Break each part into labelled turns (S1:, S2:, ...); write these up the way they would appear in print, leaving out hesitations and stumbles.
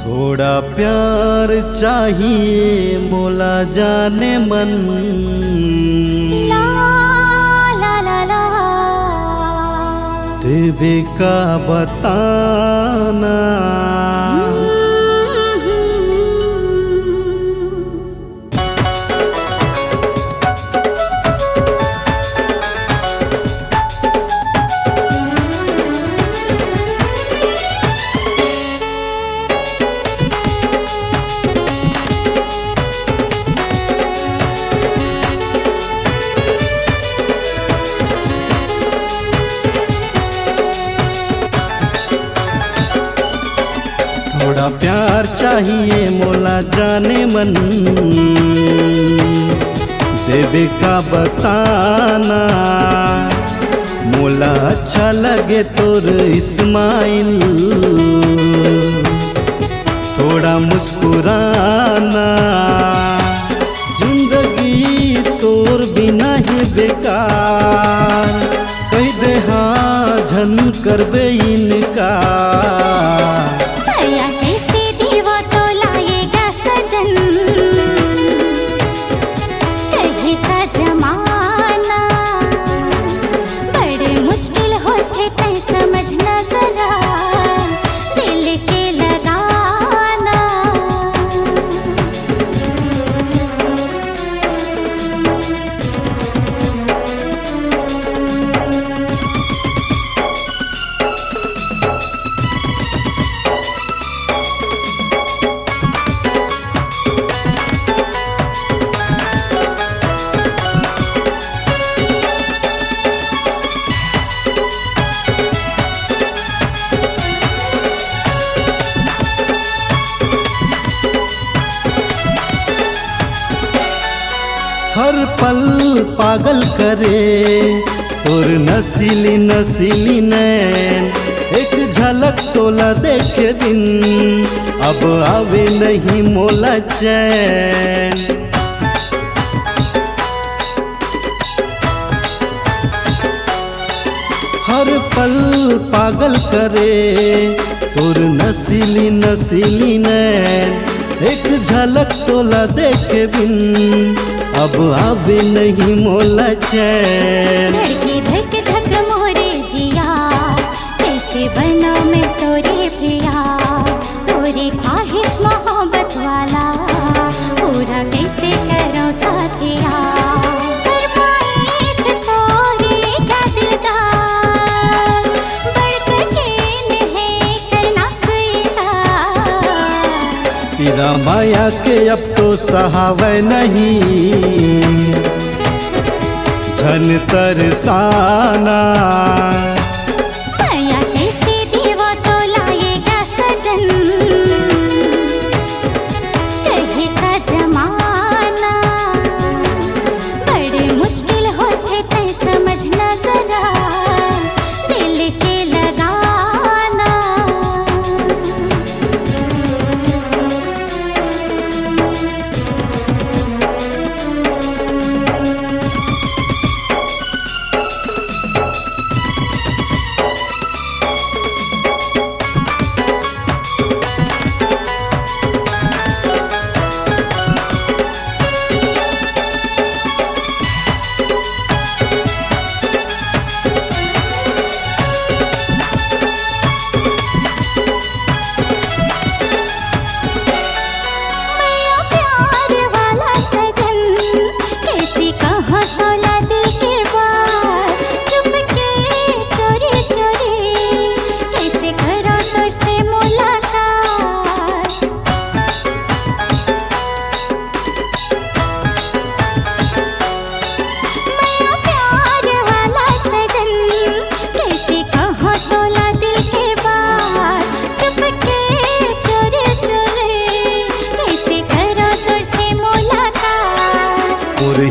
S1: थोड़ा प्यार चाहिए मोला जाने मन।
S2: ला ला ला ला
S1: देवे का बताना। थोड़ा प्यार चाहिए मोला जाने मन। देवे का बताना। मोला अच्छा लगे तोर इस्माइल। थोड़ा मुस्कुराना। जिंदगी तोर बिना ही बेकार। कह दे हाँ झन करबे इनकार। हर पल पागल करे तोर नसीली नसीली नैन। एक झलक तोला देखे बिन अब आवे नहीं मोला चैन। हर पल पागल करे तोर नसीली नसीली नैन। एक झलक तोला देखे बिन अब आवे नहीं मोला चैन।
S2: धड़के धक धक मोरे जिया कैसे बना मैं तोरे प्रिया। तोरे ख्वाहिश मोहब्बत वाला पूरा कैसे करो साथिया। फरमाइश तोरे का दिलदार बढ़कर के है करना स्वीकार।
S1: तेरा माया के अब तो सहावे नहीं झन तरसाना।
S2: माया कैसे दीवा तो लाएगा सजन कहे का जमाना। बड़े मुश्किल होते तय समझना जरा दिल के लगाना।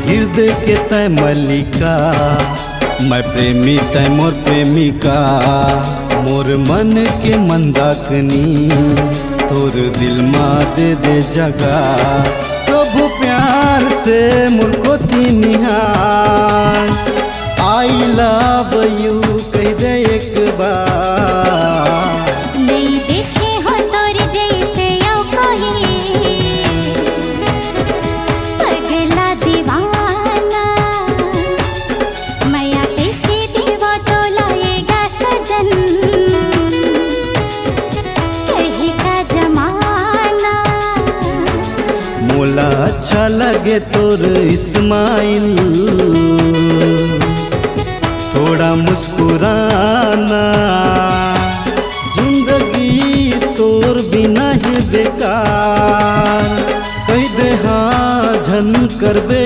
S1: हृदय के तय मल्लिका। मैं प्रेमी तय मोर प्रेमिका। मोर मन के मंदाकिनी तोर दिल माँ दे दे जगह। प्रभु प्यार से मोर को निहार। आई लव यू कह दे एक बार।
S2: नहीं देखे हो तोर जैसे
S1: तोर इस्माइल, थोड़ा मुस्कुराना, जिंदगी तोर बिना ही बेकार, कह दे हाँ झन करबे